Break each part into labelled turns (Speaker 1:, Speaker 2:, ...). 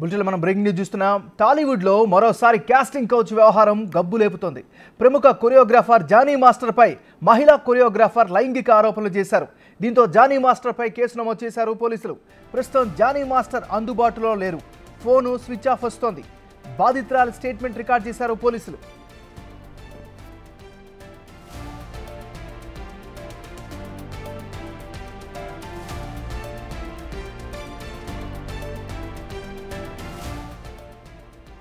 Speaker 1: బులెటిన్లో మనం breaking news చూస్తున్నాం. టాలీవుడ్లో మరోసారి కాస్టింగ్ కౌచ్ వ్యవహారం గబ్బు లేపుతోంది. ప్రముఖ కొరియోగ్రాఫర్ జానీ మాస్టర్పై మహిళా కొరియోగ్రాఫర్ లైంగిక ఆరోపణలు చేశారు. దీంతో జానీ మాస్టర్పై కేసు నమోదు చేశారు పోలీసులు. ప్రస్తుతం జానీ మాస్టర్ అందుబాటులో లేరు. ఫోను స్విచ్ ఆఫ్ వస్తోంది. బాధితురాలి స్టేట్మెంట్ రికార్డ్ చేశారు పోలీసులు.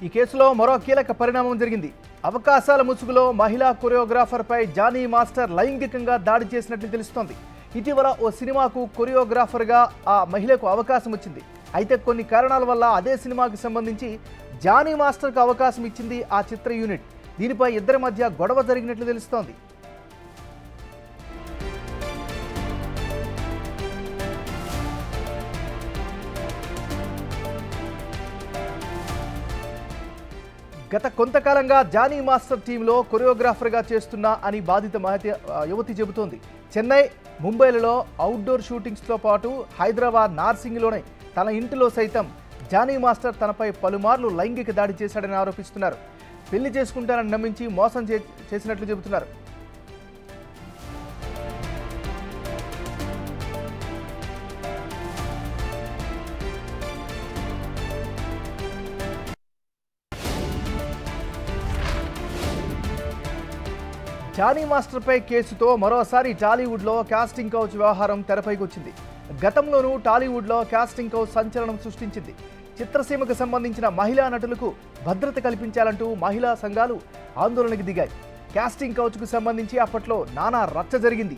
Speaker 1: ఈ కేసులో మరో కీలక పరిణామం జరిగింది. అవకాశాల ముసుగులో మహిళా కొరియోగ్రాఫర్పై జానీ మాస్టర్ లైంగికంగా దాడి చేసినట్లు తెలుస్తోంది. ఇటీవల ఓ సినిమాకు కొరియోగ్రాఫర్గా ఆ మహిళకు అవకాశం వచ్చింది. అయితే కొన్ని కారణాల వల్ల అదే సినిమాకి సంబంధించి జానీ మాస్టర్కు అవకాశం ఇచ్చింది ఆ చిత్ర యూనిట్. దీనిపై ఇద్దరి మధ్య గొడవ జరిగినట్లు తెలుస్తోంది. గత కొంతకాలంగా జానీ మాస్టర్ టీంలో కొరియోగ్రాఫర్గా చేస్తున్నా అని బాధిత యువతి చెబుతోంది. చెన్నై, ముంబైలలో అవుట్డోర్ షూటింగ్స్తో పాటు హైదరాబాద్ నార్సింగ్లోనే తన ఇంటిలో సైతం జానీ మాస్టర్ తనపై పలుమార్లు లైంగిక దాడి చేశాడని ఆరోపిస్తున్నారు. పెళ్లి చేసుకుంటానని నమ్మించి మోసం చేసినట్లు చెబుతున్నారు. జానీ మాస్టర్పై కేసుతో మరోసారి టాలీవుడ్లో కాస్టింగ్ కౌచ్ వ్యవహారం తెరపైకి వచ్చింది. గతంలోనూ టాలీవుడ్లో కాస్టింగ్ కౌచ్ సంచలనం సృష్టించింది. చిత్రసీమకు సంబంధించిన మహిళా నటులకు భద్రత కల్పించాలంటూ మహిళా సంఘాలు ఆందోళనకు దిగాయి. కాస్టింగ్ కౌచ్కు సంబంధించి అప్పట్లో నానా రచ్చ జరిగింది.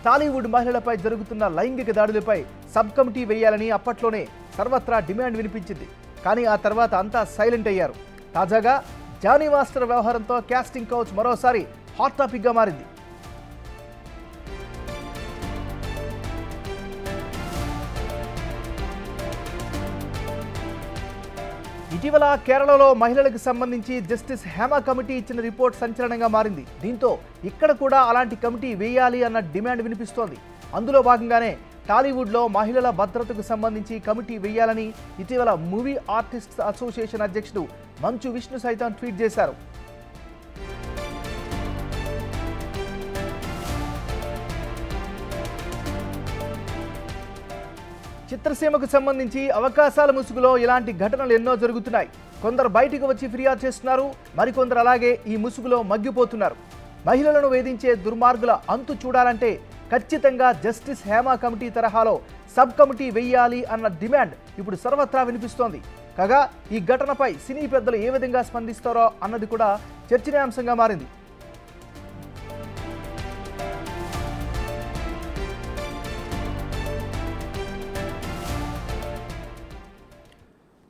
Speaker 1: టాలీవుడ్ మహిళలపై జరుగుతున్న లైంగిక దాడులపై సబ్ కమిటీ వేయాలని అప్పట్లోనే సర్వత్రా డిమాండ్ వినిపించింది. కానీ ఆ తర్వాత అంతా సైలెంట్ అయ్యారు. తాజాగా జానీ మాస్టర్ వ్యవహారంతో కాస్టింగ్ కౌచ్ మరోసారి హాట్ టాపిక్గా మారింది. ఇటీవల కేరళలో మహిళలకు సంబంధించి జస్టిస్ హేమా కమిటీ ఇచ్చిన రిపోర్ట్ సంచలనంగా మారింది. దీంతో ఇక్కడ కూడా అలాంటి కమిటీ వేయాలి అన్న డిమాండ్ వినిపిస్తోంది. అందులో భాగంగానే టాలీవుడ్లో మహిళల భద్రతకు సంబంధించి కమిటీ వేయాలని ఇటీవల మూవీ ఆర్టిస్ట్స్ అసోసియేషన్ అధ్యక్షుడు మంచు విష్ణు సైతం ట్వీట్ చేశారు. చిత్రసీమకు సంబంధించి అవకాశాల ముసుగులో ఇలాంటి ఘటనలు ఎన్నో జరుగుతున్నాయి. కొందరు బయటకు వచ్చి ఫిర్యాదు చేస్తున్నారు, మరికొందరు అలాగే ఈ ముసుగులో మగ్గిపోతున్నారు. మహిళలను వేధించే దుర్మార్గుల అంతు చూడాలంటే ఖచ్చితంగా జస్టిస్ హేమా కమిటీ తరహాలో సబ్ కమిటీ వేయాలి అన్న డిమాండ్ ఇప్పుడు సర్వత్రా వినిపిస్తోంది. కాగా ఈ ఘటనపై సినీ పెద్దలు ఏ విధంగా స్పందిస్తారో అన్నది కూడా చర్చనీయాంశంగా మారింది.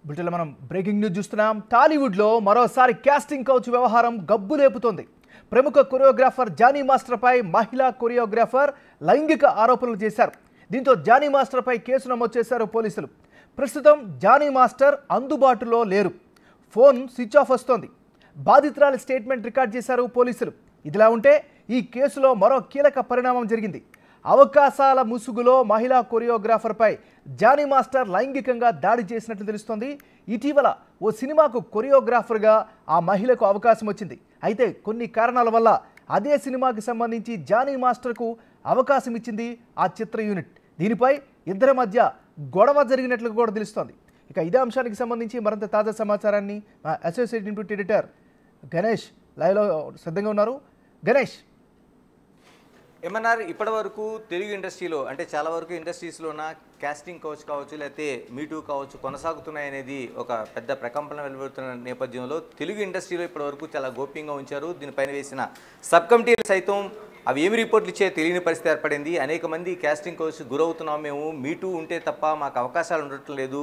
Speaker 1: బులెటిన్లో మనం బ్రేకింగ్ న్యూస్ చూస్తున్నాం. టాలీవుడ్లో మరోసారి కాస్టింగ్ కౌచ్ వ్యవహారం గబ్బు లేపుతోంది. ప్రముఖ కొరియోగ్రాఫర్ జానీ మాస్టర్పై మహిళా కొరియోగ్రాఫర్ లైంగిక ఆరోపణలు చేశారు. దీంతో జానీ మాస్టర్పై కేసు నమోదు చేశారు పోలీసులు. ప్రస్తుతం జానీ మాస్టర్ అందుబాటులో లేరు. ఫోన్ స్విచ్ ఆఫ్ వస్తోంది. బాధితురాలి స్టేట్మెంట్ రికార్డ్ చేశారు పోలీసులు. ఇదిలా ఉంటే ఈ కేసులో మరో కీలక పరిణామం జరిగింది. అవకాశాల ముసుగులో మహిళా కొరియోగ్రాఫర్పై జానీ మాస్టర్ లైంగికంగా దాడి చేసినట్లు తెలుస్తోంది. ఇటీవల ఓ సినిమాకు కొరియోగ్రాఫర్గా ఆ మహిళకు అవకాశం వచ్చింది. అయితే కొన్ని కారణాల వల్ల అదే సినిమాకి సంబంధించి జానీ మాస్టర్కు అవకాశం ఇచ్చింది ఆ చిత్ర యూనిట్. దీనిపై ఇద్దరి మధ్య గొడవ జరిగినట్లు కూడా తెలుస్తోంది. ఇక ఇదే అంశానికి సంబంధించి మరింత తాజా సమాచారాన్ని మా అసోసియేట్ డిప్యూటీ ఎడిటర్ గణేష్ లైవ్లో సిద్ధంగా ఉన్నారు. గణేష్,
Speaker 2: ఏమన్నారు ఇప్పటి వరకు తెలుగు ఇండస్ట్రీలో అంటే చాలా వరకు ఇండస్ట్రీస్లో ఉన్న కాస్టింగ్ కౌచ్ కావచ్చు, లేకపోతే మీటూ కావచ్చు కొనసాగుతున్నాయనేది ఒక పెద్ద ప్రకంపన వెలువడుతున్న నేపథ్యంలో తెలుగు ఇండస్ట్రీలో ఇప్పటి వరకు చాలా గోప్యంగా ఉంచారు. దీనిపైన వేసిన సబ్ కమిటీలు సైతం అవి ఏమి రిపోర్ట్లు ఇచ్చే తెలియని పరిస్థితి ఏర్పడింది. అనేక మంది కాస్టింగ్ కౌచ్ గురవుతున్నాం, మేము మీటూ ఉంటే తప్ప మాకు అవకాశాలు ఉండటం లేదు,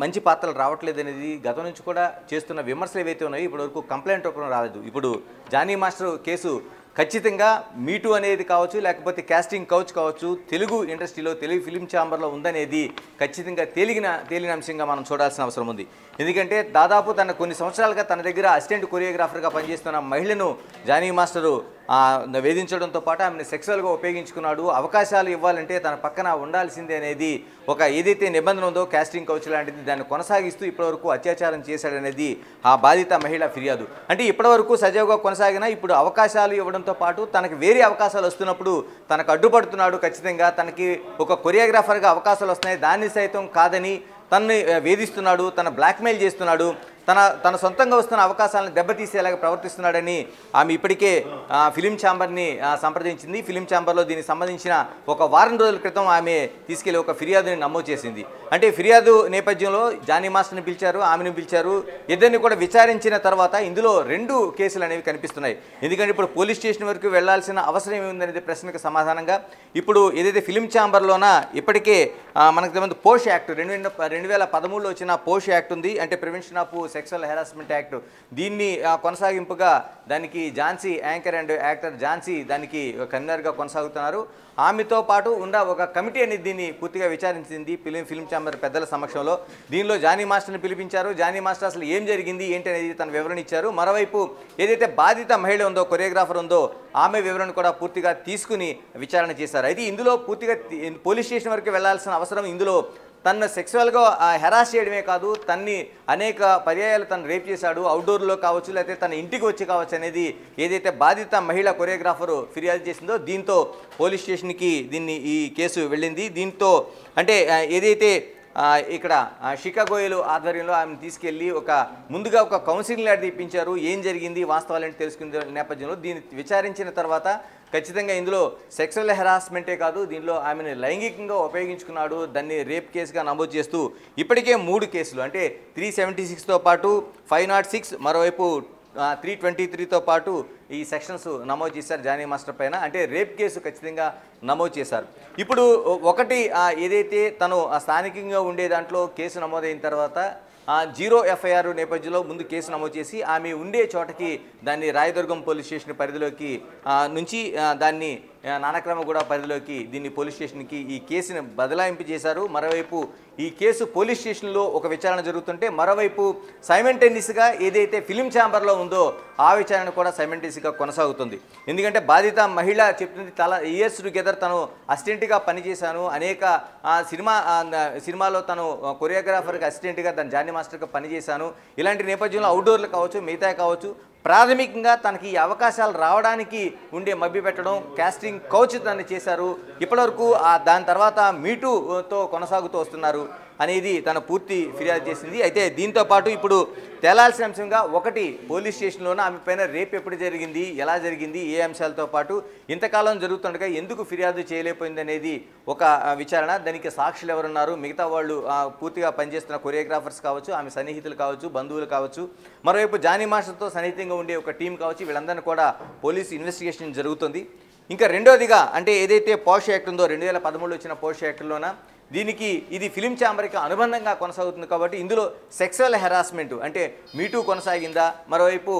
Speaker 2: మంచి పాత్రలు రావట్లేదు అనేది గతం నుంచి కూడా చేస్తున్న విమర్శలు ఏవైతే ఉన్నాయో ఇప్పటివరకు కంప్లైంట్ రూపంలో రాలేదు. ఇప్పుడు జానీ మాస్టర్ కేసు ఖచ్చితంగా మీటూ అనేది కావచ్చు, లేకపోతే కాస్టింగ్ కౌచ్ కావచ్చు, తెలుగు ఇండస్ట్రీలో తెలుగు ఫిలిం ఛాంబర్లో ఉందనేది ఖచ్చితంగా తేలిన అంశంగా మనం చూడాల్సిన అవసరం ఉంది. ఎందుకంటే దాదాపు కొన్ని సంవత్సరాలుగా తన దగ్గర అసిస్టెంట్ కొరియోగ్రాఫర్గా పనిచేస్తున్న మహిళను జానీ మాస్టరు వేధించడంతో పాటు ఆమెను సెక్సువల్గా ఉపయోగించుకున్నాడు, అవకాశాలు ఇవ్వాలంటే తన పక్కన ఉండాల్సిందే అనేది ఒక ఏదైతే నిబంధన ఉందో కాస్టింగ్ కౌచ్ లాంటిది దాన్ని కొనసాగిస్తూ ఇప్పటివరకు అత్యాచారం చేశాడనేది ఆ బాధిత మహిళ ఫిర్యాదు. అంటే ఇప్పటివరకు సజావుగా కొనసాగినా ఇప్పుడు అవకాశాలు ఇవ్వడంతో పాటు తనకు వేరే అవకాశాలు వస్తున్నప్పుడు తనకు అడ్డుపడుతున్నాడు, ఖచ్చితంగా తనకి ఒక కొరియోగ్రాఫర్గా అవకాశాలు వస్తున్నాయి, దాన్ని సైతం కాదని తనని వేధిస్తున్నాడు, తన బ్లాక్మెయిల్ చేస్తున్నాడు, తన సొంతంగా వస్తున్న అవకాశాలను దెబ్బతీసేలాగా ప్రవర్తిస్తున్నాడని ఆమె ఇప్పటికే ఫిలిం ఛాంబర్ని సంప్రదించింది. ఫిలిం ఛాంబర్లో దీనికి సంబంధించిన ఒక వారం రోజుల క్రితం ఆమె తీసుకెళ్లి ఒక ఫిర్యాదుని నమోదు చేసింది. అంటే ఫిర్యాదు నేపథ్యంలో జానీ మాస్టర్ని పిలిచారు, ఆమెను పిలిచారు, ఇద్దరిని కూడా విచారించిన తర్వాత ఇందులో 2 కేసులు అనేవి కనిపిస్తున్నాయి. ఎందుకంటే ఇప్పుడు పోలీస్ స్టేషన్ వరకు వెళ్లాల్సిన అవసరం ఏముందనేది ప్రశ్నకు సమాధానంగా ఇప్పుడు ఏదైతే ఫిలిం ఛాంబర్లోన ఇప్పటికే మనకు తెలియదు పోష్ యాక్ట్ 2013లో వచ్చిన పోష్ యాక్ట్ ఉంది, అంటే prevention of sexual harassment act. దీన్ని కొనసాగింపుగా దానికి Jhansi anchor and actor Jhansi దానికి కన్వీనర్గా కొనసాగుతున్నారు. ఆమెతో పాటు ఉన్న ఒక కమిటీ అనేది దీన్ని పూర్తిగా విచారించింది ఫిలిం ఛాంబర్ పెద్దల సమక్షంలో. దీనిలో జానీ మాస్టర్ని పిలిపించారు. జానీ మాస్టర్ అసలు ఏం జరిగింది ఏంటి అనేది తన వివరణ ఇచ్చారు. మరోవైపు ఏదైతే బాధిత మహిళ ఉందో, కొరియోగ్రాఫర్ ఉందో, ఆమె వివరణ కూడా పూర్తిగా తీసుకుని విచారణ చేశారు. అయితే ఇందులో పూర్తిగా పోలీస్ స్టేషన్ వరకు వెళ్లాల్సిన అవసరం, ఇందులో తను సెక్సువల్గా హెరాస్ చేయడమే కాదు, తన్ని అనేక పర్యాయాలు తను రేప్ చేశాడు, అవుట్డోర్లో కావచ్చు లేకపోతే తన ఇంటికి వచ్చి కావచ్చు అనేది ఏదైతే బాధిత మహిళ కొరియోగ్రాఫరు ఫిర్యాదు చేసిందో దీంతో పోలీస్ స్టేషన్కి ఈ కేసు వెళ్ళింది. దీంతో అంటే ఏదైతే ఇక్కడ షికా గోయలు ఆధ్వర్యంలో ఆమెను తీసుకెళ్లి ముందుగా ఒక కౌన్సిలింగ్ లాంటిది ఇప్పించారు. ఏం జరిగింది వాస్తవాలంటే తెలుసుకునే నేపథ్యంలో దీన్ని విచారించిన తర్వాత ఖచ్చితంగా ఇందులో సెక్సువల్ హెరాస్మెంటే కాదు, దీనిలో ఆమెను లైంగికంగా ఉపయోగించుకున్నాడు, దాన్ని రేప్ కేసుగా నమోదు చేస్తూ ఇప్పటికే 3 కేసులు అంటే 376తో పాటు 506, మరోవైపు 323తో పాటు ఈ సెక్షన్స్ నమోదు చేశారు జానీ మాస్టర్ పైన. అంటే రేప్ కేసు ఖచ్చితంగా నమోదు చేశారు. ఇప్పుడు ఒకటి ఏదైతే తను స్థానికంగా ఉండే దాంట్లో కేసు నమోదైన తర్వాత 0 FIR నేపథ్యంలో ముందు కేసు నమోదు చేసి ఆమె ఉండే చోటకి దాన్ని రాయదుర్గం పోలీస్ స్టేషన్ పరిధిలోకి నుంచి దాన్ని నానక్రమగూడ పరిధిలోకి దీన్ని పోలీస్ స్టేషన్కి ఈ కేసుని బదలాయింపు చేశారు. మరోవైపు ఈ కేసు పోలీస్ స్టేషన్లో ఒక విచారణ జరుగుతుంటే మరోవైపు సైమల్టేనియస్గా ఏదైతే ఫిలిం ఛాంబర్లో ఉందో ఆ విచారణ కూడా సైమల్టేనియస్గా కొనసాగుతుంది. ఎందుకంటే బాధిత మహిళ చెప్తుంది చాలా ఇయర్స్ టుగెదర్ తను అసిస్టెంట్గా పనిచేశాను, అనేక సినిమాలో తను కొరియోగ్రాఫర్కి అసిస్టెంట్గా తను జానీ మాస్టర్గా పనిచేశాను, ఇలాంటి నేపథ్యంలో అవుట్డోర్లు కావచ్చు మిగతా కావచ్చు ప్రాథమికంగా తనకి ఈ అవకాశాలు రావడానికి ఉండే మభ్య పెట్టడం, కాస్టింగ్ కౌచ్ దాన్ని చేశారు. ఇప్పటివరకు దాని తర్వాత మీటూతో కొనసాగుతూ వస్తున్నారు అనేది తన పూర్తి ఫిర్యాదు చేసింది. అయితే దీంతో పాటు ఇప్పుడు తేలాల్సిన అంశంగా ఒకటి పోలీస్ స్టేషన్లోనే ఆమె పైన రేప్ ఎప్పుడు జరిగింది, ఎలా జరిగింది, ఏ అంశాలతో పాటు ఇంతకాలం జరుగుతుండగా ఎందుకు ఫిర్యాదు చేయలేకపోయింది అనేది ఒక విచారణ. దానికి సాక్షులు ఎవరున్నారు, మిగతా వాళ్ళు పూర్తిగా పనిచేస్తున్న కొరియోగ్రాఫర్స్ కావచ్చు, ఆమె సన్నిహితులు కావచ్చు, బంధువులు కావచ్చు, మరోవైపు జానీ మాస్టర్తో సన్నిహితంగా ఉండే ఒక టీం కావచ్చు, వీళ్ళందరినీ కూడా పోలీసు ఇన్వెస్టిగేషన్ జరుగుతుంది. ఇంకా రెండోదిగా అంటే ఏదైతే పోష్ యాక్ట్ ఉందో 2013లో వచ్చిన పోష్ యాక్ట్లోన దీనికి ఇది ఫిలిం ఛాంబర్కి అనుబంధంగా కొనసాగుతుంది కాబట్టి ఇందులో సెక్సువల్ హెరాస్మెంట్ అంటే మీటూ కొనసాగిందా, మరోవైపు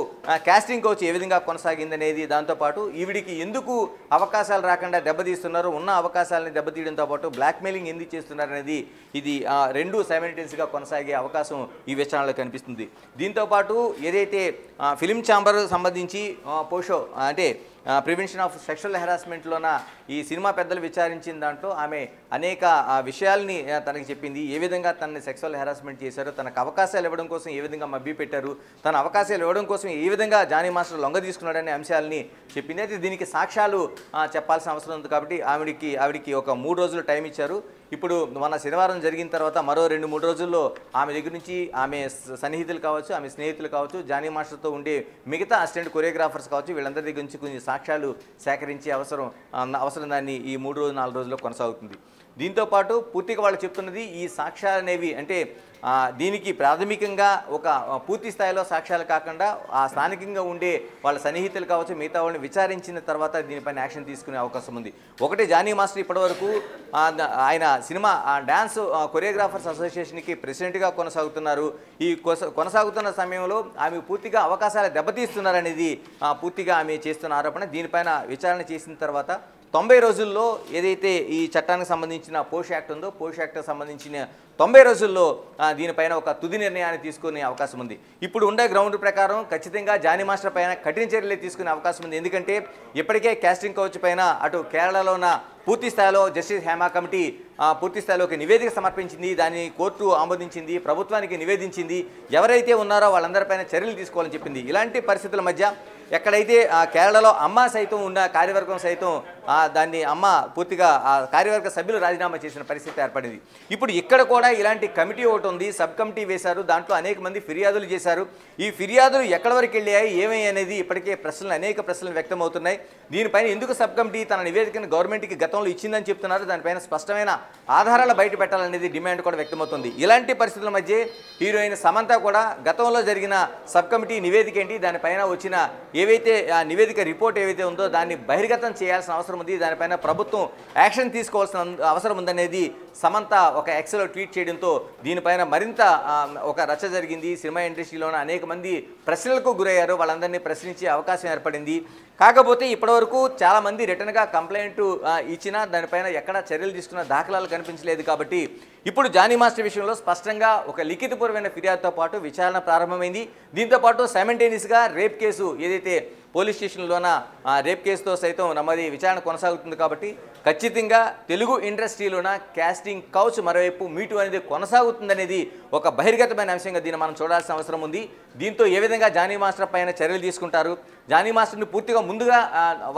Speaker 2: కాస్టింగ్ కౌచ్ ఏ విధంగా కొనసాగింది అనేది, దాంతోపాటు ఈవిడికి ఎందుకు అవకాశాలు రాకుండా దెబ్బతీస్తున్నారు, ఉన్న అవకాశాలని దెబ్బతీయడంతో పాటు బ్లాక్మెయిలింగ్ ఎందుకు చేస్తున్నారు అనేది ఇది 2 సైమల్టేనియస్గా కొనసాగే అవకాశం ఈ విచారణలో కనిపిస్తుంది. దీంతోపాటు ఏదైతే ఫిలిం ఛాంబర్ సంబంధించి పోషో అంటే ప్రివెన్షన్ ఆఫ్ సెక్షువల్ హెరాస్మెంట్లోన ఈ సినిమా పెద్దలు విచారించిన దాంట్లో ఆమె అనేక విషయాల్ని తనకి చెప్పింది. ఏ విధంగా తనని సెక్సువల్ హెరాస్మెంట్ చేశారు, తనకు అవకాశాలు ఇవ్వడం కోసం ఏ విధంగా మభ్య పెట్టారు, తన అవకాశాలు ఇవ్వడం కోసం ఏ విధంగా జానీ మాస్టర్ లొంగ తీసుకున్నాడనే అంశాలని చెప్పింది. అయితే దీనికి సాక్ష్యాలు చెప్పాల్సిన అవసరం ఉంది కాబట్టి ఆవిడికి ఒక 3 రోజులు టైం ఇచ్చారు. ఇప్పుడు మన శనివారం జరిగిన తర్వాత మరో 2-3 రోజుల్లో ఆమె దగ్గర నుంచి ఆమె సన్నిహితులు కావచ్చు, ఆమె స్నేహితులు కావచ్చు, జానీ మాస్టర్తో ఉండే మిగతా అసిస్టెంట్ కొరియోగ్రాఫర్స్ కావచ్చు, వీళ్ళందరి దగ్గర నుంచి కొన్ని సాక్ష్యాలు సేకరించే అవసరం దాన్ని ఈ 3-4 రోజుల్లో కొనసాగుతుంది. దీంతోపాటు పూర్తిగా వాళ్ళు చెప్తున్నది ఈ సాక్ష్యాలు అనేవి అంటే దీనికి ప్రాథమికంగా ఒక పూర్తి స్థాయిలో సాక్ష్యాలు కాకుండా స్థానికంగా ఉండే వాళ్ళ సన్నిహితులు కావచ్చు, మిగతా వాళ్ళని విచారించిన తర్వాత దీనిపైన యాక్షన్ తీసుకునే అవకాశం ఉంది. ఒకటి జానీ మాస్టర్ ఇప్పటివరకు ఆయన సినిమా డ్యాన్స్ కొరియోగ్రాఫర్స్ అసోసియేషన్కి ప్రెసిడెంట్గా కొనసాగుతున్నారు. ఈ కొనసాగుతున్న సమయంలో ఆమె పూర్తిగా అవకాశాలు దెబ్బతీస్తున్నారనేది పూర్తిగా ఆమె చేస్తున్న ఆరోపణ. దీనిపైన విచారణ చేసిన తర్వాత 90 రోజుల్లో ఏదైతే ఈ చట్టానికి సంబంధించిన పోష్ యాక్ట్ ఉందో పోష్ యాక్ట్కి సంబంధించిన 90 రోజుల్లో దీనిపైన ఒక తుది నిర్ణయాన్ని తీసుకునే అవకాశం ఉంది. ఇప్పుడు ఉండే గ్రౌండ్ ప్రకారం ఖచ్చితంగా జానీ మాస్టర్ పైన కఠిన చర్యలు తీసుకునే అవకాశం ఉంది. ఎందుకంటే ఇప్పటికే కాస్టింగ్ కౌచ్ పైన అటు కేరళలో ఉన్న పూర్తి స్థాయిలో జస్టిస్ హేమా కమిటీ పూర్తి స్థాయిలో ఒక నివేదిక సమర్పించింది. దాన్ని కోర్టు ఆమోదించింది, ప్రభుత్వానికి నివేదించింది. ఎవరైతే ఉన్నారో వాళ్ళందరిపైన చర్యలు తీసుకోవాలని చెప్పింది. ఇలాంటి పరిస్థితుల మధ్య ఎక్కడైతే కేరళలో అమ్మ సైతం ఉన్న కార్యవర్గం సైతం దాన్ని అమ్మ పూర్తిగా ఆ కార్యవర్గ సభ్యులు రాజీనామా చేసిన పరిస్థితి ఏర్పడింది. ఇప్పుడు ఇక్కడ కూడా ఇలాంటి కమిటీ ఒకటి ఉంది, సబ్ కమిటీ వేశారు. దాంట్లో అనేక మంది ఫిర్యాదులు చేశారు. ఈ ఫిర్యాదులు ఎక్కడి వరకు వెళ్ళాయి ఏమై అనేది ఇప్పటికే అనేక ప్రశ్నలు వ్యక్తమవుతున్నాయి. దీనిపైన ఎందుకు సబ్ కమిటీ తన నివేదికను గవర్నమెంట్కి గతంలో ఇచ్చిందని చెప్తున్నారు. దానిపైన స్పష్టమైన ఆధారాలు బయట పెట్టాలనేది డిమాండ్ కూడా వ్యక్తమవుతుంది. ఇలాంటి పరిస్థితుల మధ్య హీరోయిన్ సమంత కూడా గతంలో జరిగిన సబ్ కమిటీ నివేదిక ఏంటి, దానిపైన వచ్చిన ఏవైతే ఆ నివేదిక రిపోర్ట్ ఏవైతే ఉందో దాన్ని బహిర్గతం చేయాల్సిన అవసరం ఉంది, దానిపైన ప్రభుత్వం యాక్షన్ తీసుకోవాల్సిన అవసరం ఉందనేది సమంత ఒక ఎక్స్లో ట్వీట్ చేయడంతో దీనిపైన మరింత ఒక రచ్చ జరిగింది. సినిమా ఇండస్ట్రీలోనే అనేక మంది ప్రశ్నలకు గురయ్యారు. వాళ్ళందరినీ ప్రశ్నించే అవకాశం ఏర్పడింది. కాకపోతే ఇప్పటివరకు చాలామంది రిటర్న్గా కంప్లైంట్ ఇచ్చినా దానిపైన ఎక్కడ చర్యలు తీసుకున్న దాఖలాలు కనిపించలేదు. కాబట్టి ఇప్పుడు జానీ మాస్టర్ విషయంలో స్పష్టంగా ఒక లిఖితపూర్వమైన ఫిర్యాదుతో పాటు విచారణ ప్రారంభమైంది. దీంతోపాటు సైమల్టేనియస్గా రేప్ కేసు ఏదైతే పోలీస్ స్టేషన్లోన రేప్ కేసుతో సైతం నమ్మది విచారణ కొనసాగుతుంది. కాబట్టి ఖచ్చితంగా తెలుగు ఇండస్ట్రీలోన కాస్టింగ్ కౌచ్ మరోవైపు మీటు అనేది కొనసాగుతుందనేది ఒక బహిర్గతమైన అంశంగా దీన్ని మనం చూడాల్సిన అవసరం ఉంది. దీంతో ఏ విధంగా జానీ మాస్టర్ పైన చర్యలు తీసుకుంటారు, జానీ మాస్టర్ని పూర్తిగా ముందుగా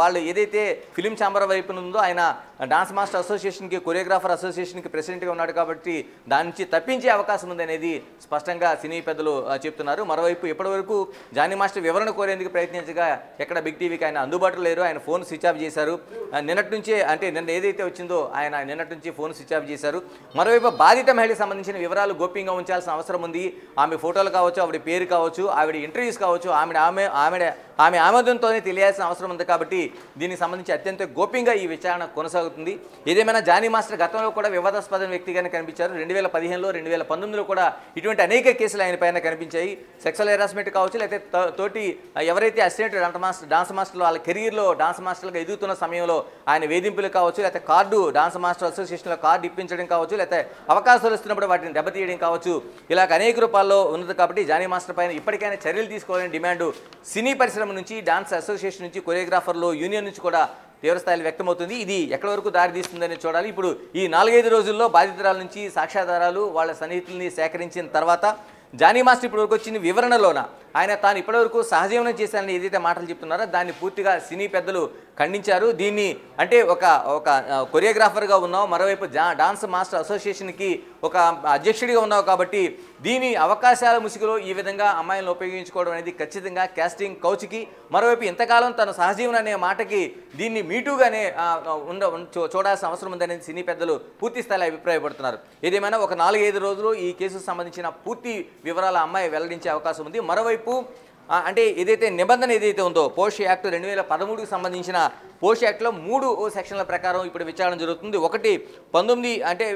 Speaker 2: వాళ్ళు ఏదైతే ఫిలిం ఛాంబర్ వైపు ఉందో ఆయన డాన్స్ మాస్టర్ అసోసియేషన్కి కొరియోగ్రాఫర్ అసోసియేషన్కి ప్రెసిడెంట్గా ఉన్నాడు కాబట్టి దాని నుంచి తప్పించే అవకాశం ఉందనేది స్పష్టంగా సినీ పెద్దలు చెప్తున్నారు. మరోవైపు ఇప్పటివరకు జానీ మాస్టర్ వివరణ కోరేందుకు ప్రయత్నించగా ఎక్కడ బిగ్ టీవీకి ఆయన అందుబాటులో లేరు. ఆయన ఫోన్ స్విచ్ ఆఫ్ చేశారు. నిన్నటి నుంచే అంటే నిన్న ఏదైతే వచ్చిందో ఆయన నిన్నటి నుంచి ఫోన్ స్విచ్ ఆఫ్ చేశారు. మరోవైపు బాధిత మహిళకి సంబంధించిన వివరాలు గోప్యంగా ఉంచాల్సిన అవసరం ఉంది. ఆమె ఫోటోలు కావచ్చు, ఆవిడ పేరు కావచ్చు, ఆవిడ ఇంటర్వ్యూస్ కావచ్చు, ఆమె ఆమోదంతోనే తెలియాల్సిన అవసరం ఉంది. కాబట్టి దీనికి సంబంధించి అత్యంత గోప్యంగా ఈ విచారణ కొనసాగుతుంది. ఏదేమైనా జానీ మాస్టర్ గతంలో కూడా వివాదాస్పద వ్యక్తిగానే కనిపించారు. 2015లో 2019లో కూడా ఇటువంటి అనేక కేసులు ఆయన పైన కనిపించాయి. సెక్సువల్ హెరాస్మెంట్ కావచ్చు, లేకపోతే తోటి ఎవరైతే అసిస్టెంట్ డాన్స్ మాస్టర్లు వాళ్ళ కెరీర్లో డాన్స్ మాస్టర్లుగా ఎదుగుతున్న సమయంలో ఆయన వేధింపులు కావచ్చు, లేకపోతే డాన్స్ మాస్టర్ అసోసియేషన్లో కార్డు ఇప్పించడం కావచ్చు, లేకపోతే అవకాశాలు వస్తున్నప్పుడు వాటిని దెబ్బతీయడం కావచ్చు, ఇలా అనేక రూపాల్లో ఉన్నది. కాబట్టి జానీ మాస్టర్ పైన ఇప్పటికైనా చర్యలు తీసుకోవాలని డిమాండ్ సినీ పరిశ్రమ నుంచి, డాన్స్ అసోసియేషన్ నుంచి, కొరియోగ్రాఫర్లు యూనియన్ నుంచి కూడా తీవ్రస్థాయిలో వ్యక్తమవుతుంది. ఇది ఎక్కడి వరకు దారితీస్తుందని చూడాలి. ఇప్పుడు ఈ 4-5 రోజుల్లో బాధితురాల నుంచి సాక్ష్యాధారాలు వాళ్ళ సన్నిహితుల్ని సేకరించిన తర్వాత జానీ మాస్టర్ ఇప్పటివరకు వచ్చిన వివరణలోన ఆయన తాను ఇప్పటివరకు సహజీవనం చేశానని ఏదైతే మాటలు చెప్తున్నారో దాన్ని పూర్తిగా సినీ పెద్దలు ఖండించారు. దీన్ని అంటే ఒక కొరియోగ్రాఫర్గా ఉన్నావు, మరోవైపు డాన్స్ మాస్టర్ అసోసియేషన్కి ఒక అధ్యక్షుడిగా ఉన్నావు కాబట్టి దీని అవకాశాల ముసుగులో ఈ విధంగా అమ్మాయిలను ఉపయోగించుకోవడం అనేది ఖచ్చితంగా కాస్టింగ్ కౌచ్కి, మరోవైపు ఇంతకాలం తన సహజీవనం అనే మాటకి దీన్ని మీటూగానే చూడాల్సిన అవసరం ఉందనేది సినీ పెద్దలు పూర్తి స్థాయిలో అభిప్రాయపడుతున్నారు. ఏదేమైనా ఒక 4-5 రోజులు ఈ కేసుకు సంబంధించిన పూర్తి వివరాల అమ్మాయి వెల్లడించే అవకాశం ఉంది. మరోవైపు అంటే ఏదైతే నిబంధన ఏదైతే ఉందో పోష్ యాక్ట్ 2013కి సంబంధించిన పోష్ యాక్ట్లో 3 సెక్షన్ల ప్రకారం ఇప్పుడు విచారణ జరుగుతుంది. ఒకటి 19 అంటే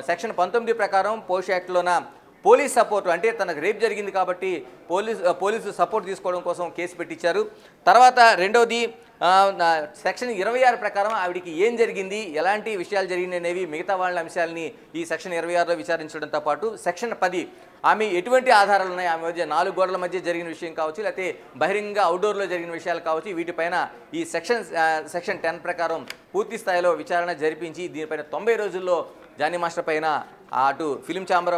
Speaker 2: సెక్షన్ 19 ప్రకారం పోష్ యాక్ట్లోన పోలీస్ సపోర్ట్ అంటే తనకు రేప్ జరిగింది కాబట్టి పోలీసు సపోర్ట్ తీసుకోవడం కోసం కేసు పెట్టించారు. తర్వాత రెండవది సెక్షన్ 26 ప్రకారం ఆవిడికి ఏం జరిగింది, ఎలాంటి విషయాలు జరిగినాయి అనేవి మిగతా వాళ్ళ అంశాలని ఈ సెక్షన్ 26లో విచారించడంతో పాటు సెక్షన్ 10 ఆమె ఎటువంటి ఆధారాలు ఉన్నాయి, ఆమె మధ్య 4 గోడల మధ్య జరిగిన విషయం కావచ్చు, లేకపోతే బహిరంగ అవుట్డోర్లో జరిగిన విషయాలు కావచ్చు, వీటిపైన ఈ సెక్షన్ 10 ప్రకారం పూర్తి స్థాయిలో విచారణ జరిపించి దీనిపైన 90 రోజుల్లో జానీ మాస్టర్ పైన అటు ఫిలిం ఛాంబర్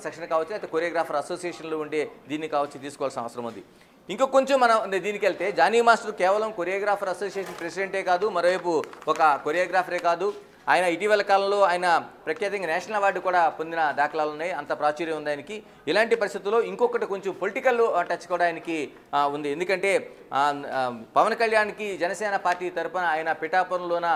Speaker 2: సెక్షన్ కావచ్చు, లేకపోతే కొరియోగ్రాఫర్ అసోసియేషన్లో ఉండే దీన్ని కావచ్చు తీసుకోవాల్సిన అవసరం ఉంది. ఇంకో కొంచెం మనం దీనికి వెళ్తే జానీ మాస్టర్ కేవలం కొరియోగ్రాఫర్ అసోసియేషన్ ప్రెసిడెంటే కాదు, మరోవైపు ఒక కొరియోగ్రాఫరే కాదు, ఆయన ఇటీవల కాలంలో ఆయన ప్రఖ్యాతంగా నేషనల్ అవార్డు కూడా పొందిన దాఖలాలు ఉన్నాయి. అంత ప్రాచుర్యం ఉంది ఆయనకి. ఇలాంటి పరిస్థితుల్లో ఇంకొకటి కొంచెం పొలిటికల్ టచ్ కూడా ఆయనకి ఉంది. ఎందుకంటే పవన్ కళ్యాణ్కి జనసేన పార్టీ తరఫున ఆయన పిఠాపురంలోన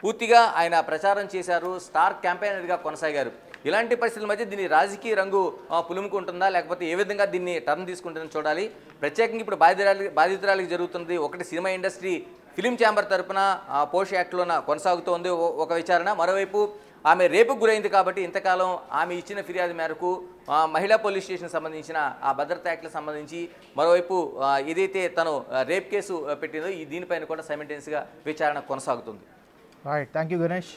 Speaker 2: పూర్తిగా ఆయన ప్రచారం చేశారు, స్టార్ క్యాంపెయినర్గా కొనసాగారు. ఇలాంటి పరిస్థితుల మధ్య దీన్ని రాజకీయ రంగు పులుముకుంటుందా, లేకపోతే ఏ విధంగా దీన్ని టర్న్ తీసుకుంటుందని చూడాలి. ప్రత్యేకంగా ఇప్పుడు బాధితురాలికి జరుగుతున్నది ఒకటి సినిమా ఇండస్ట్రీ ఫిలిం ఛాంబర్ తరఫున పోష్ యాక్ట్లోన కొనసాగుతోంది ఒక విచారణ, మరోవైపు ఆమె రేపుకు గురైంది కాబట్టి ఇంతకాలం ఆమె ఇచ్చిన ఫిర్యాదు మేరకు మహిళా పోలీస్ స్టేషన్ సంబంధించిన ఆ భద్రతా యాక్ట్లకు సంబంధించి మరోవైపు ఏదైతే తను రేప్ కేసు పెట్టిందో దీనిపైన కూడా సైమల్టేనియస్గా విచారణ కొనసాగుతుంది.
Speaker 1: Right, thank you Ganesh.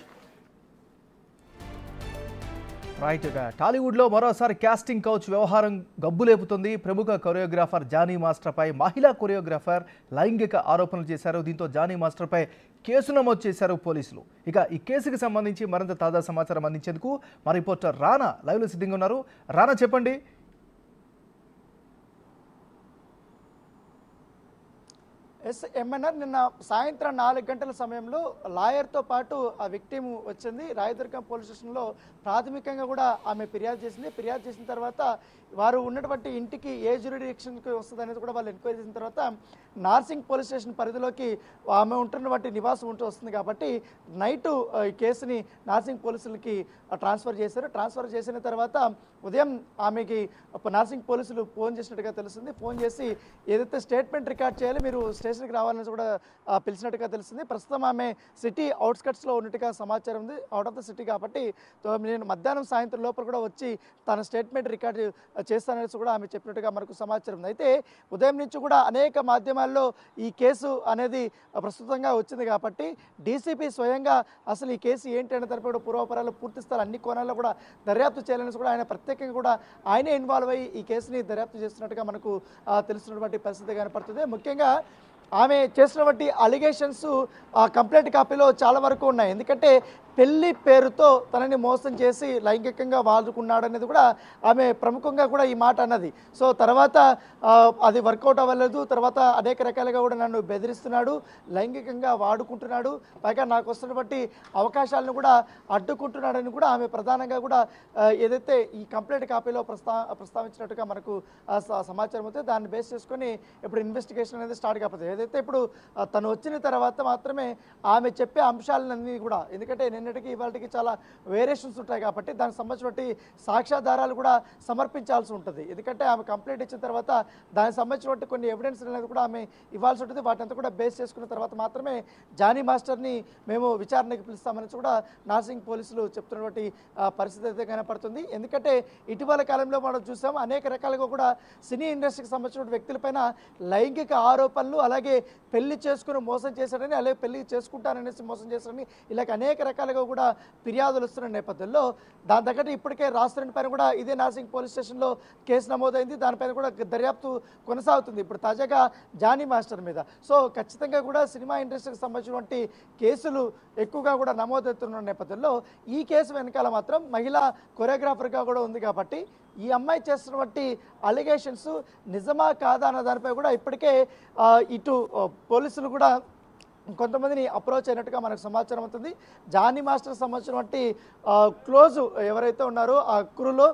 Speaker 1: Right, టాలీవుడ్లో మరోసారి క్యాస్టింగ్ కౌచ్ వ్యవహారం గబ్బులేపుతుంది. ప్రముఖ కొరియోగ్రాఫర్ జానీ మాస్టర్పై మహిళా కొరియోగ్రాఫర్ లైంగిక ఆరోపణలు చేశారు. దీంతో జానీ మాస్టర్పై కేసు నమోదు చేశారు పోలీసులు. ఇక ఈ కేసుకు సంబంధించి మరింత తాజా సమాచారం అందించేందుకు మా రిపోర్టర్ రానా లైవ్లో సిద్ధంగా ఉన్నారు. రానా, చెప్పండి.
Speaker 3: ఎంఎన్ఆర్ నిన్న సాయంత్రం 4 గంటల సమయంలో లాయర్తో పాటు ఆ విక్టిమ్ వచ్చింది. రాయదుర్గం పోలీస్ స్టేషన్లో ప్రాథమికంగా కూడా ఆమె ఫిర్యాదు చేసింది. ఫిర్యాదు చేసిన తర్వాత వారు ఉన్నటువంటి ఇంటికి ఏ జ్యూరిడిక్షన్కి వస్తుంది అనేది కూడా వాళ్ళు ఎంక్వైరీ చేసిన తర్వాత నార్సింగ్ పోలీస్ స్టేషన్ పరిధిలోకి ఆమె ఉంటున్నటువంటి నివాసం ఉంటూ వస్తుంది కాబట్టి నైటు ఈ కేసుని నార్సింగ్ పోలీసులకి ట్రాన్స్ఫర్ చేశారు. ట్రాన్స్ఫర్ చేసిన తర్వాత ఉదయం ఆమెకి నార్సింగ్ పోలీసులు ఫోన్ చేసినట్టుగా తెలుస్తుంది. ఫోన్ చేసి ఏదైతే స్టేట్మెంట్ రికార్డ్ చేయాలి, మీరు స్టేషన్కి రావాలని కూడా పిలిచినట్టుగా తెలుస్తుంది. ప్రస్తుతం ఆమె సిటీ అవుట్స్కట్స్లో ఉన్నట్టుగా సమాచారం ఉంది. అవుట్ ఆఫ్ ద సిటీ కాబట్టి నేను మధ్యాహ్నం సాయంత్రం లోపల కూడా వచ్చి తన స్టేట్మెంట్ రికార్డ్ చేస్తాననేసి కూడా ఆమె చెప్పినట్టుగా మనకు సమాచారం ఉంది. అయితే ఉదయం నుంచి కూడా అనేక మాధ్యమాల్లో ఈ కేసు అనేది ప్రస్తుతంగా వచ్చింది కాబట్టి డీసీపీ స్వయంగా అసలు ఈ కేసు ఏంటి అనే తరపు కూడా పూర్వపరాలు పూర్తి స్థాయి అన్ని కోణాల్లో కూడా దర్యాప్తు చేయాలని కూడా ఆయన ప్రత్యేకంగా కూడా ఆయనే ఇన్వాల్వ్ అయ్యి ఈ కేసుని దర్యాప్తు చేస్తున్నట్టుగా మనకు తెలుస్తున్నటువంటి పరిస్థితి కనపడుతుంది. ముఖ్యంగా ఆమె చేసినటువంటి అలిగేషన్స్ కంప్లైంట్ కాపీలో చాలా వరకు ఉన్నాయి. ఎందుకంటే పెళ్లి పేరుతో తనని మోసం చేసి లైంగికంగా వాడుకున్నాడు అనేది కూడా ఆమె ప్రముఖంగా కూడా ఈ మాట అన్నది. సో తర్వాత అది వర్కౌట్ అవ్వలేదు. తర్వాత అనేక రకాలుగా కూడా నన్ను బెదిరిస్తున్నాడు, లైంగికంగా వాడుకుంటున్నాడు, పైగా నాకు వస్తున్నటువంటి అవకాశాలను కూడా అడ్డుకుంటున్నాడని కూడా ఆమె ప్రధానంగా కూడా ఏదైతే ఈ కంప్లైంట్ కాపీలో ప్రస్తావించినట్టుగా మనకు సమాచారం అవుతుంది. దాన్ని బేస్ చేసుకొని ఇప్పుడు ఇన్వెస్టిగేషన్ అనేది స్టార్ట్ కాకపోతే ఏదైతే ఇప్పుడు తను వచ్చిన తర్వాత మాత్రమే ఆమె చెప్పే అంశాలన్నీ కూడా, ఎందుకంటే నిన్నటికి ఇవాళకి చాలా వేరియేషన్స్ ఉంటాయి కాబట్టి దానికి సంబంధించినటువంటి సాక్ష్యాధారాలు కూడా సమర్పించాల్సి ఉంటుంది. ఎందుకంటే ఆమె కంప్లైంట్ ఇచ్చిన తర్వాత దానికి సంబంధించినటువంటి కొన్ని ఎవిడెన్స్ అనేది కూడా ఆమె ఇవ్వాల్సి ఉంటుంది. వాటిని కూడా బేస్ చేసుకున్న తర్వాత మాత్రమే జానీ మాస్టర్ని మేము విచారణకి పిలుస్తామని కూడా నార్సింగ్ పోలీసులు చెప్తున్నటువంటి పరిస్థితి అయితే కనపడుతుంది. ఎందుకంటే ఇటీవల కాలంలో మనం చూసాం అనేక రకాలుగా కూడా సినీ ఇండస్ట్రీకి సంబంధించిన వ్యక్తులపైన లైంగిక ఆరోపణలు, అలాగే పెళ్లి చేసుకుని మోసం చేశాడని, అలాగే పెళ్లి చేసుకుంటాననేసి మోసం చేశాడని, ఇలాగ అనేక రకాలుగా కూడా ఫిర్యాదులు వస్తున్న నేపథ్యంలో దాని తగ్గట్టు ఇప్పటికే రాష్ట్రం పైన కూడా ఇదే నార్సింగ్ పోలీస్ స్టేషన్లో కేసు నమోదైంది. దానిపైన కూడా దర్యాప్తు కొనసాగుతుంది ఇప్పుడు తాజాగా జానీ మాస్టర్ మీద. సో ఖచ్చితంగా కూడా సినిమా ఇండస్ట్రీకి సంబంధించినటువంటి కేసులు ఎక్కువగా కూడా నమోదవుతున్న నేపథ్యంలో ఈ కేసు వెనకాల మాత్రం మహిళా కొరియోగ్రాఫర్గా కూడా ఉంది కాబట్టి ఈ అమ్మాయి చేస్తున్నటువంటి అలిగేషన్స్ నిజమా కాదా అన్న దానిపై కూడా ఇప్పటికే ఇటు పోలీసులు కూడా కొంతమందిని అప్రోచ్ అయినట్టుగా మనకు సమాచారం అవుతుంది. జానీ మాస్టర్ సంబంధించినటువంటి క్లోజ్ ఎవరైతే ఉన్నారో ఆ క్రూలో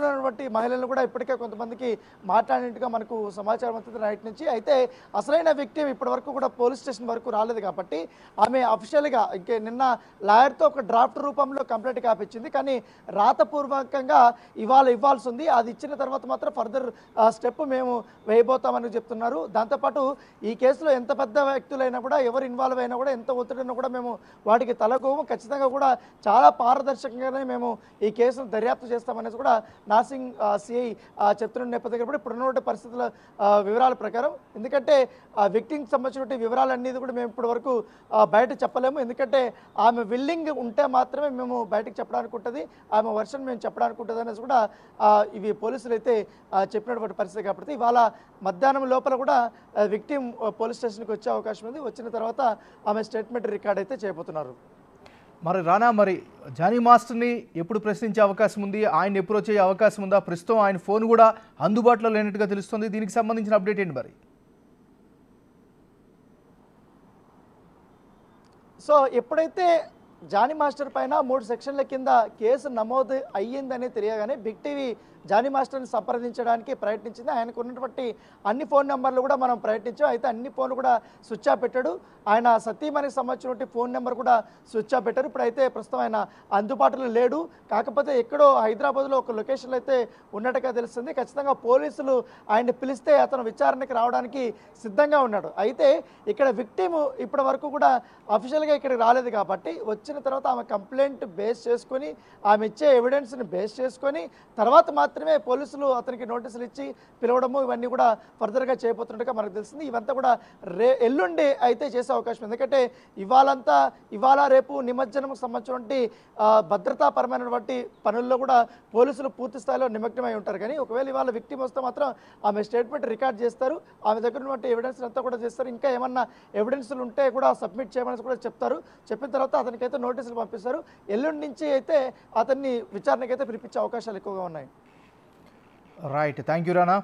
Speaker 3: ఉన్నటువంటి మహిళలను కూడా ఇప్పటికే కొంతమందికి మాట్లాడినట్టుగా మనకు సమాచారం అవుతుంది నైట్ నుంచి. అయితే అసలైన విక్టిమ్ ఇప్పటి వరకు కూడా పోలీస్ స్టేషన్ వరకు రాలేదు కాబట్టి ఆమె అఫీషియల్గా ఇంకే నిన్న లాయర్తో ఒక డ్రాఫ్ట్ రూపంలో కంప్లైంట్ కాపించింది. కానీ రాతపూర్వకంగా ఇవ్వాల్సి ఉంది. అది ఇచ్చిన తర్వాత మాత్రం ఫర్దర్ స్టెప్ మేము వేయబోతామని చెప్తున్నారు. దాంతోపాటు ఈ కేసులో ఎంత పెద్ద వ్యక్తులైనా కూడా ఎవరు ఇన్వాల్వ్ అయినా కూడా ఎంత ఒత్తిడినా కూడా మేము వాటికి తలకోము, ఖచ్చితంగా కూడా చాలా పారదర్శకంగానే మేము ఈ కేసును దర్యాప్తు చేస్తామనేది కూడా నార్సింగ్ సిఐ చెప్తున్న నేపథ్యంలో కూడా ఇప్పుడున్నటువంటి పరిస్థితుల వివరాల ప్రకారం, ఎందుకంటే ఆ వ్యక్తికి సంబంధించిన వివరాలన్నీ కూడా మేము ఇప్పటి వరకు బయట చెప్పలేము. ఎందుకంటే ఆమె విల్లింగ్ ఉంటే మాత్రమే మేము బయటకు చెప్పడానికి ఉంటుంది, ఆమె వర్షన్ మేము చెప్పడానికి ఉంటుంది అనేసి కూడా ఇవి పోలీసులు అయితే చెప్పినటువంటి పరిస్థితి కాబట్టి ఇవాళ మధ్యాహ్నం లోపల కూడా విక్టిమ్ పోలీస్ స్టేషన్కి వచ్చే అవకాశం ఉంది. వచ్చిన తర్వాత ఆమె స్టేట్మెంట్ రికార్డ్ అయితే చేయబోతున్నారు.
Speaker 1: మరి రానా, మరి జానీ మాస్టర్ని ఎప్పుడు ప్రశ్నించే అవకాశం ఉంది, ఆయన అప్రోచ్ అయ్యే అవకాశం ఉందా? ప్రస్తుతం ఆయన ఫోన్ కూడా అందుబాటులో లేనట్టుగా తెలుస్తుంది. దీనికి సంబంధించిన అప్డేట్ ఏంటి మరి?
Speaker 3: సో ఎప్పుడైతే జానీ మాస్టర్ పైన 3 సెక్షన్ల కింద కేసు నమోదు అయ్యిందని తెలియగానే బిగ్ టీవీ జానీ మాస్టర్ని సంప్రదించడానికి ప్రయత్నించింది. ఆయనకు ఉన్నటువంటి అన్ని ఫోన్ నెంబర్లు కూడా మనం ప్రయత్నించాం. అయితే అన్ని ఫోన్లు కూడా స్విచ్ ఆఫ్ పెట్టాడు. ఆయన సతీమణికి సంబంధించినటువంటి ఫోన్ నెంబర్ కూడా స్విచ్ ఆఫ్ పెట్టారు. ఇప్పుడైతే ప్రస్తుతం ఆయన అందుబాటులో లేడు. కాకపోతే ఎక్కడో హైదరాబాద్లో ఒక లొకేషన్లో అయితే ఉన్నట్టుగా తెలుస్తుంది. ఖచ్చితంగా పోలీసులు ఆయన్ని పిలిస్తే అతను విచారణకి రావడానికి సిద్ధంగా ఉన్నాడు. అయితే ఇక్కడ విక్టిమ్ ఇప్పటి వరకు కూడా అఫీషియల్గా ఇక్కడికి రాలేదు కాబట్టి వచ్చిన తర్వాత ఆమె కంప్లైంట్ బేస్ చేసుకొని ఆమె ఇచ్చే ఎవిడెన్స్ని బేస్ చేసుకొని తర్వాత మాత్రం మాత్రమే పోలీసులు అతనికి నోటీసులు ఇచ్చి పిలవడము ఇవన్నీ కూడా ఫర్దర్గా చేయబోతున్నట్టుగా మనకు తెలిసింది. ఇవంతా కూడా ఎల్లుండి అయితే చేసే అవకాశం, ఎందుకంటే ఇవాళ రేపు నిమజ్జనంకు సంబంధించినటువంటి భద్రతాపరమైనటువంటి పనుల్లో కూడా పోలీసులు పూర్తి స్థాయిలో నిమగ్నమై ఉంటారు. కానీ ఒకవేళ ఇవాళ విక్టిమ్ వస్తే మాత్రం ఆమె స్టేట్మెంట్ రికార్డ్ చేస్తారు, ఆమె దగ్గర ఉన్నటువంటి ఎవిడెన్స్ అంతా కూడా చేస్తారు. ఇంకా ఏమన్నా ఎవిడెన్స్లు ఉంటే కూడా సబ్మిట్ చేయమని కూడా చెప్తారు. చెప్పిన తర్వాత అతనికైతే నోటీసులు పంపిస్తారు. ఎల్లుండి నుంచి అయితే అతన్ని విచారణకైతే పిలిపించే అవకాశాలు ఎక్కువగా ఉన్నాయి.
Speaker 1: రైట్, థ్యాంక్ యూ రానా.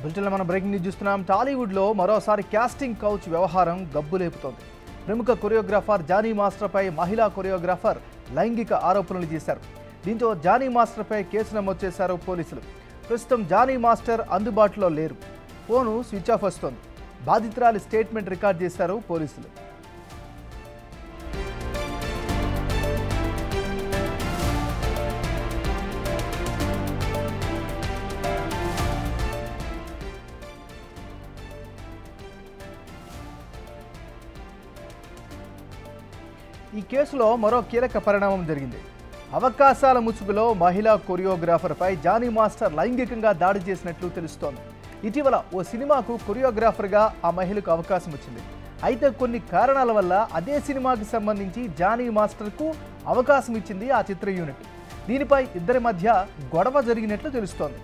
Speaker 1: బులెటిన్లో మనం బ్రేకింగ్ న్యూస్ చూస్తున్నాం. టాలీవుడ్లో మరోసారి క్యాస్టింగ్ కౌచ్ వ్యవహారం గబ్బులేపుతోంది. ప్రముఖ కొరియోగ్రాఫర్ జానీ మాస్టర్పై మహిళా కొరియోగ్రాఫర్ లైంగిక ఆరోపణలు చేశారు. దీంతో జానీ మాస్టర్పై కేసు నమోదు చేశారు పోలీసులు. ప్రస్తుతం జానీ మాస్టర్ అందుబాటులో లేరు, ఫోను స్విచ్ ఆఫ్ వస్తోంది. బాధితురాలి స్టేట్మెంట్ రికార్డ్ చేశారు పోలీసులు. ఈ కేసులో మరో కీలక పరిణామం జరిగింది. అవకాశాల ముసుగులో మహిళా కొరియోగ్రాఫర్పై జానీ మాస్టర్ లైంగికంగా దాడి చేసినట్లు తెలుస్తోంది. ఇటీవల ఓ సినిమాకు కొరియోగ్రాఫర్గా ఆ మహిళకు అవకాశం వచ్చింది. అయితే కొన్ని కారణాల వల్ల అదే సినిమాకి సంబంధించి జానీ మాస్టర్కు అవకాశం ఇచ్చింది ఆ చిత్ర యూనిట్. దీనిపై ఇద్దరి మధ్య గొడవ జరిగినట్లు తెలుస్తోంది.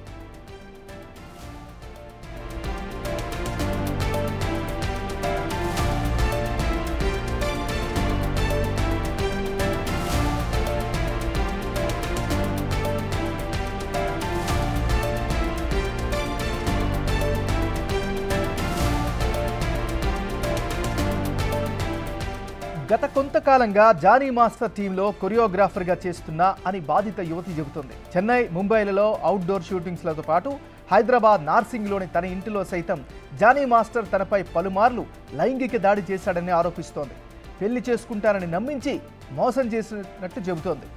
Speaker 1: గత కొంతకాలంగా జానీ మాస్టర్ టీంలో కొరియోగ్రాఫర్గా చేస్తున్నా అని బాధిత యువతి చెబుతుంది. చెన్నై, ముంబైలలో అవుట్డోర్ షూటింగ్స్లతో పాటు హైదరాబాద్ నార్సింగ్లోని తన ఇంటిలో సైతం జానీ మాస్టర్ తనపై పలుమార్లు లైంగిక దాడి చేశాడని ఆరోపిస్తోంది. పెళ్లి చేసుకుంటానని నమ్మించి మోసం చేసినట్టు చెబుతోంది.